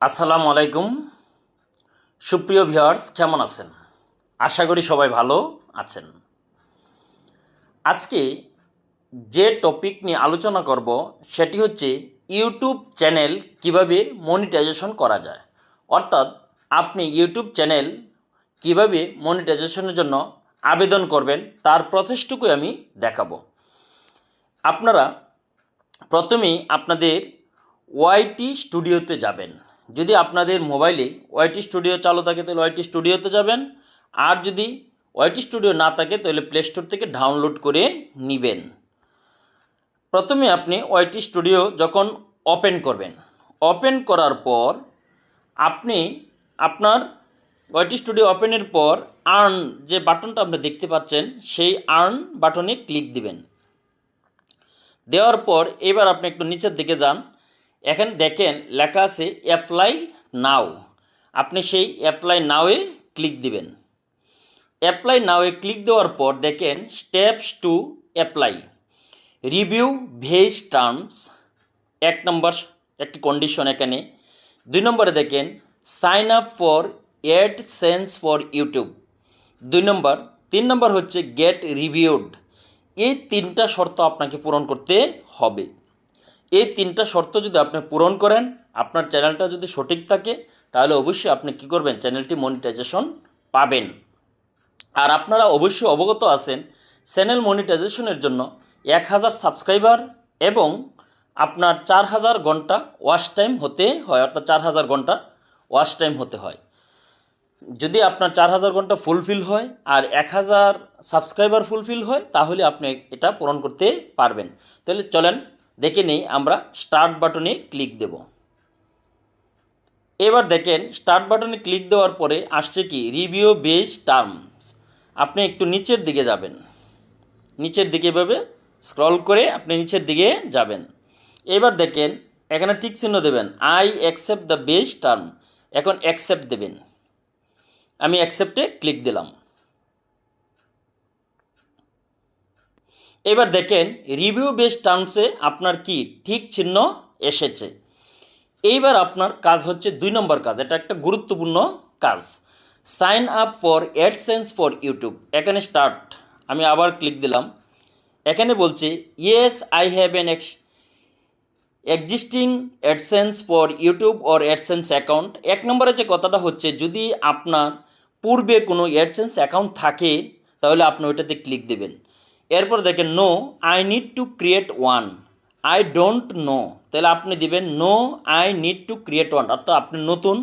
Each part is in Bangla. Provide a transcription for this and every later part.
আসসালামু আলাইকুম সুপ্রিয় ভিউয়ার্স, কেমন আছেন? আশা করি সবাই ভালো আছেন। আজকে যে টপিক নিয়ে আলোচনা করব সেটি হচ্ছে ইউটিউব চ্যানেল কিভাবে মনিটাইজেশন করা যায়। অর্থাৎ আপনি ইউটিউব চ্যানেল কিভাবে মনিটাইজেশনের জন্য আবেদন করবেন তার প্রসেসটুকুই আমি দেখাবো। আপনারা প্রথমেই আপনাদের ওয়াইটি স্টুডিওতে যাবেন। যদি আপনাদের মোবাইলে ওয়াইটি স্টুডিও চালু থাকে তাহলে ওয়াইটি স্টুডিওতে যাবেন, আর যদি ওয়াইটি স্টুডিও না থাকে তাহলে প্লে স্টোর থেকে ডাউনলোড করে নেবেন। প্রথমে আপনি ওয়াইটি স্টুডিও যখন ওপেন করবেন, ওপেন করার পর আপনি আপনার ওয়াইটি স্টুডিও ওপেনের পর আর্ন যে বাটনটা আপনি দেখতে পাচ্ছেন সেই আর্ন বাটনে ক্লিক দিবেন। দেওয়ার পর এবার আপনি একটু নিচের দিকে যান, এখানে দেখেন লেখা আছে অ্যাপ্লাই নাও। আপনি সেই অ্যাপ্লাই নাওয়ে ক্লিক দিবেন। অ্যাপ্লাই নাওয়ে ক্লিক দেওয়ার পর দেখেন স্টেপস টু অ্যাপ্লাই, রিভিউ ভেজ টার্মস, এক নম্বর একটি কন্ডিশন এখানে। 2 নম্বরে দেখেন sign up for AdSense for YouTube 2 নম্বর। 3 নম্বর হচ্ছে গেট রিভিউড। এই 3টা শর্ত আপনাকে পূরণ করতে হবে। এই 3টা শর্ত যদি আপনি পূরণ করেন, আপনার চ্যানেলটা যদি সঠিক থাকে, তাহলে অবশ্যই আপনি কী করবেন, চ্যানেলটি মনিটাইজেশন পাবেন। আর আপনারা অবশ্যই অবগত আছেন চ্যানেল মনিটাইজেশনের জন্য 1000 সাবস্ক্রাইবার এবং আপনার 4000 ঘন্টা ওয়াচ টাইম হতে হয়, অর্থাৎ 4000 ঘন্টা ওয়াচ টাইম হতে হয়। যদি আপনার 4000 ঘন্টা ফুলফিল হয় আর 1000 সাবস্ক্রাইবার ফুলফিল হয়, তাহলে আপনি এটা পূরণ করতে পারবেন। তাহলে চলেন দেখে নেই, আমরা স্টার্ট বাটনে ক্লিক দেব। এবার দেখেন স্টার্ট বাটনে ক্লিক দেওয়ার পরে আসছে কি রিভিউ বেস টার্মস। আপনি একটু নিচের দিকে যাবেন, নিচের দিকে এভাবে স্ক্রল করে আপনি নিচের দিকে যাবেন। এবার দেখেন এখানে টিক চিহ্ন দেবেন, I accept the base term. এখন অ্যাকসেপ্ট দেবেন। আমি অ্যাকসেপ্টে ক্লিক দিলাম। এবার দেখেন রিভিউ বেস টার্মসে আপনার কি ঠিক চিহ্ন এসেছে। এইবার আপনার কাজ হচ্ছে 2 নম্বর কাজ, এটা একটা গুরুত্বপূর্ণ কাজ, sign up for AdSense for YouTube. এখানে স্টার্ট, আমি আবার ক্লিক দিলাম। এখানে বলছে yes I have an existing AdSense for YouTube or AdSense account. 1 নম্বরে যে কথাটা হচ্ছে, যদি আপনার পূর্বে কোনো অ্যাডসেন্স অ্যাকাউন্ট থাকে তাহলে আপনি ওইটাতে ক্লিক দেবেন। এরপর দেখেন no I need to create one, I don't know, তাহলে আপনি দিবেন no I need to create one, অর্থাৎ আপনি নতুন,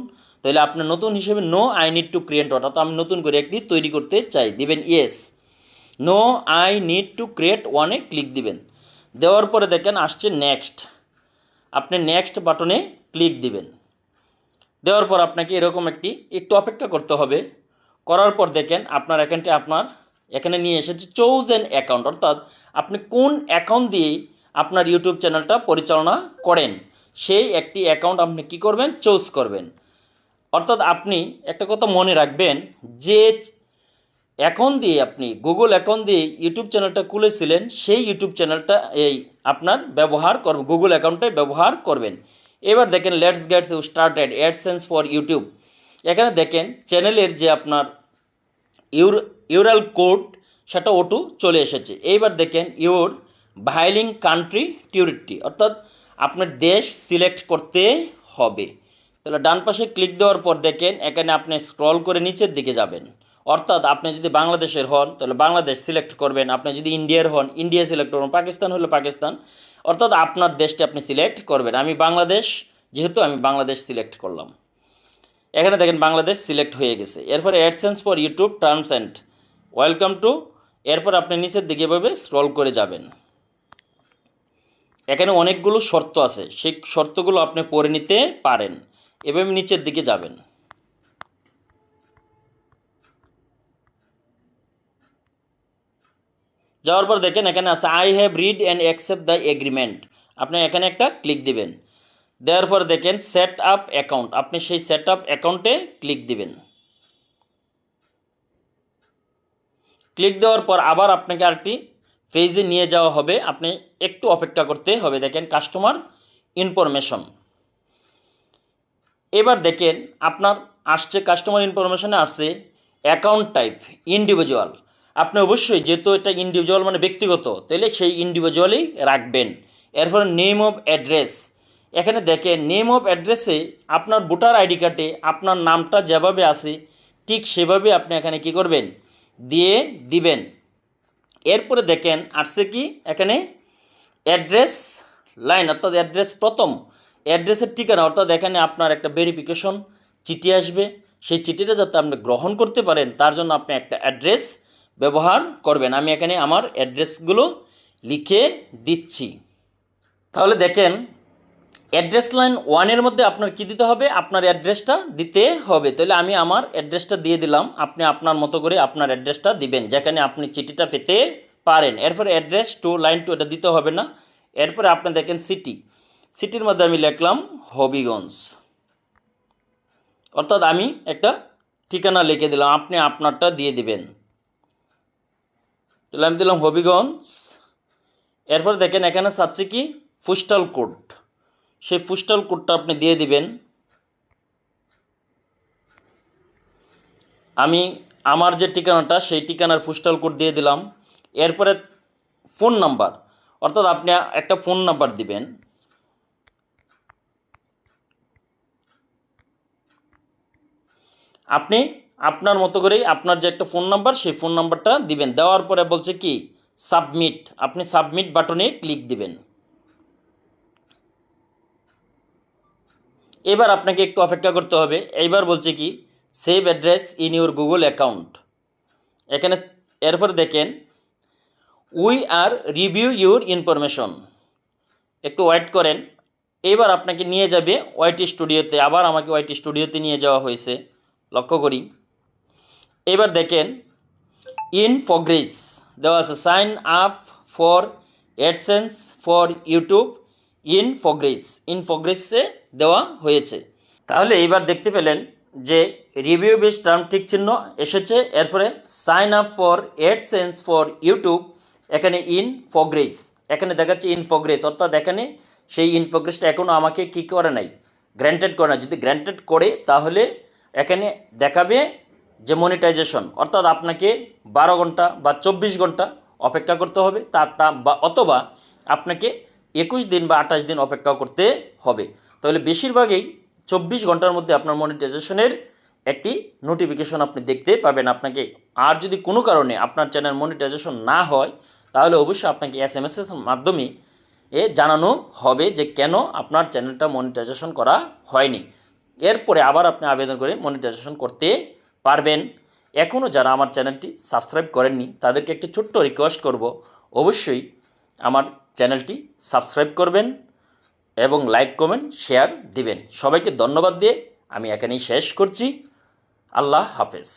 তাহলে আপনি নতুন হিসেবে no I need to create one, অর্থাৎ আমি নতুন করে একটি তৈরি করতে চাই, দিবেন yes. No I need to create ওয়ানে ক্লিক দিবেন। দেওয়ার পরে দেখেন আসছে নেক্সট, আপনি নেক্সট বাটনে ক্লিক দিবেন। দেওয়ার পর আপনাকে এরকম একটু অপেক্ষা করতে হবে। করার পর দেখেন আপনার অ্যাকাউন্টে আপনার এখানে নিয়ে এসেছে চুজ অ্যান অ্যাকাউন্ট, অর্থাৎ আপনি কোন অ্যাকাউন্ট দিয়ে আপনার ইউটিউব চ্যানেলটা পরিচালনা করেন সেই একটি অ্যাকাউন্ট আপনি কী করবেন, চুজ করবেন। অর্থাৎ আপনি একটা কথা মনে রাখবেন, যে অ্যাকাউন্ট দিয়ে আপনি গুগল অ্যাকাউন্ট দিয়ে ইউটিউব চ্যানেলটা খুলেছিলেন সেই ইউটিউব চ্যানেলটা এই আপনার ব্যবহার করবেন, গুগল অ্যাকাউন্টটাই ব্যবহার করবেন। এবার দেখেন let's get started AdSense for YouTube. এখানে দেখেন চ্যানেলের যে আপনার ইউরাল কোড সেটা ওটু চলে এসেছে। এইবার দেখেন ইউর ভাইলিং কান্ট্রি টিউরিটি, অর্থাৎ আপনার দেশ সিলেক্ট করতে হবে। তাহলে ডান পাশে ক্লিক দেওয়ার পর দেখেন এখানে আপনি স্ক্রল করে নিচের দিকে যাবেন। অর্থাৎ আপনি যদি বাংলাদেশের হন তাহলে বাংলাদেশ সিলেক্ট করবেন, আপনি যদি ইন্ডিয়ার হন ইন্ডিয়া সিলেক্ট করবেন, পাকিস্তান হলে পাকিস্তান, অর্থাৎ আপনার দেশটি আপনি সিলেক্ট করবেন। আমি বাংলাদেশ, যেহেতু আমি বাংলাদেশ সিলেক্ট করলাম। এখানে দেখেন বাংলাদেশ সিলেক্ট হয়ে গেছে। এরপরে AdSense for YouTube terms and welcome to, এরপর আপনি নিচের দিকে এভাবে স্ক্রল করে যাবেন। এখানে অনেকগুলো শর্ত আছে, সেই শর্তগুলো আপনি পড়ে নিতে পারেন। এভাবে নিচের দিকে যাবেন। যাওয়ার পর দেখেন এখানে আছে I have read and accept the agreement, আপনি এখানে একটা ক্লিক দিবেন। দেওয়ার পর দেখেন সেট আপ অ্যাকাউন্ট, আপনি সেই সেট আপ অ্যাকাউন্টে ক্লিক দিবেন। ক্লিক দেওয়ার পর আবার আপনাকে আরেকটি পেজে নিয়ে যাওয়া হবে, আপনি একটু অপেক্ষা করতে হবে। দেখেন কাস্টমার ইনফরমেশন, এবার দেখেন আপনার আসছে কাস্টমার ইনফরমেশনে আসছে অ্যাকাউন্ট টাইপ ইন্ডিভিজুয়াল। আপনি অবশ্যই যেহেতু এটা ইন্ডিভিজুয়াল মানে ব্যক্তিগত, তাহলে সেই ইন্ডিভিজুয়ালই রাখবেন। এরপরে নেম অফ অ্যাড্রেস, এখানে দেখেন নেম অফ অ্যাড্রেসে আপনার ভোটার আইডি কার্ডে আপনার নামটা যেভাবে আছে ঠিক সেভাবে আপনি এখানে কি করবেন, দিয়ে দিবেন। এরপরে দেখেন আসছে কি এখানে অ্যাড্রেস লাইন, অর্থাৎ অ্যাড্রেস প্রথম অ্যাড্রেসের ঠিকানা, অর্থাৎ এখানে আপনার একটা ভেরিফিকেশন চিঠি আসবে। সেই চিঠিটা যাতে আপনি গ্রহণ করতে পারেন তার জন্য আপনি একটা অ্যাড্রেস ব্যবহার করবেন। আমি এখানে আমার অ্যাড্রেসগুলো লিখে দিচ্ছি। তাহলে দেখেন অ্যাড্রেস লাইন 1-এর মধ্যে আপনার কি দিতে হবে, আপনার অ্যাড্রেসটা দিতে হবে। তাহলে আমি আমার অ্যাড্রেসটা দিয়ে দিলাম, আপনি আপনার মতো করে আপনার অ্যাড্রেসটা দিবেন যেখানে আপনি চিঠিটা পেতে পারেন। এরপরে অ্যাড্রেস 2 লাইন 2 এটা দিতে হবে না। এরপরে আপনি দেখেন সিটির মধ্যে আমি লিখলাম হবিগঞ্জ, অর্থাৎ আমি একটা ঠিকানা লিখে দিলাম, আপনি আপনারটা দিয়ে দিবেন। তাহলে আমি দিলাম হবিগঞ্জ। এরপর দেখেন এখানে চাচ্ছে কি পোস্টাল কোড, সেই পোস্টাল কোডটা আপনি দিয়ে দিবেন। আমি আমার যে ঠিকানাটা সেই ঠিকানার পোস্টাল কোড দিয়ে দিলাম। এরপরে ফোন নাম্বার, অর্থাৎ আপনি একটা ফোন নাম্বার দিবেন। আপনি আপনার মতো করেই আপনার যে একটা ফোন নাম্বার সেই ফোন নাম্বারটা দিবেন। দেওয়ার পরে বলছে কি সাবমিট, আপনি সাবমিট বাটনে ক্লিক দিবেন। এবার আপনাকে একটু অপেক্ষা করতে হবে। এইবার বলছে কি save address in your Google account. এখানে এরপর দেখেন we are review your information, একটু ওয়েট করেন। এবার আপনাকে নিয়ে যাবে ওয়াইটি স্টুডিওতে, আবার আমাকে ওয়াইটি স্টুডিওতে নিয়ে যাওয়া হয়েছে, লক্ষ্য করি। এবার দেখেন ইন প্রগ্রেস দেওয়া আছে, sign up for AdSense for YouTube in প্রগ্রেসে দেওয়া হয়েছে। তাহলে এইবার দেখতে পেলেন যে রিভিউ বেস টার্ম ঠিক চিহ্ন এসেছে। এরপরে sign up for AdSense for YouTube, এখানে ইন প্রগ্রেস, এখানে দেখাচ্ছে ইন প্রগ্রেস, অর্থাৎ এখানে সেই ইন প্রগ্রেসটা এখনও আমাকে কী করে নাই, গ্র্যান্টেড করে না। যদি গ্র্যান্টেড করে তাহলে এখানে দেখাবে যে মনিটাইজেশন, অর্থাৎ আপনাকে 12 ঘন্টা বা 24 ঘন্টা অপেক্ষা করতে হবে অথবা আপনাকে 21 দিন বা 28 দিন অপেক্ষা করতে হবে। তাহলে বেশিরভাগই 24 ঘন্টার মধ্যে আপনার মনিটাইজেশনের একটি নোটিফিকেশন আপনি দেখতে পাবেন। আপনাকে আর যদি কোনো কারণে আপনার চ্যানেল মনিটাইজেশন না হয় তাহলে অবশ্যই আপনাকে SMS এর মাধ্যমে জানানো হবে যে কেন আপনার চ্যানেলটা মনিটাইজেশন করা হয়নি। এরপরে আবার আপনি আবেদন করে মনিটাইজেশন করতে পারবেন। এখনও যারা আমার চ্যানেলটি সাবস্ক্রাইব করেননি তাদেরকে একটি ছোট্ট রিকোয়েস্ট করব, অবশ্যই আমার চ্যানেলটি সাবস্ক্রাইব করবেন এবং লাইক কমেন্ট শেয়ার দিবেন। সবাইকে ধন্যবাদ দিয়ে আমি এখানেই শেষ করছি। আল্লাহ হাফেজ।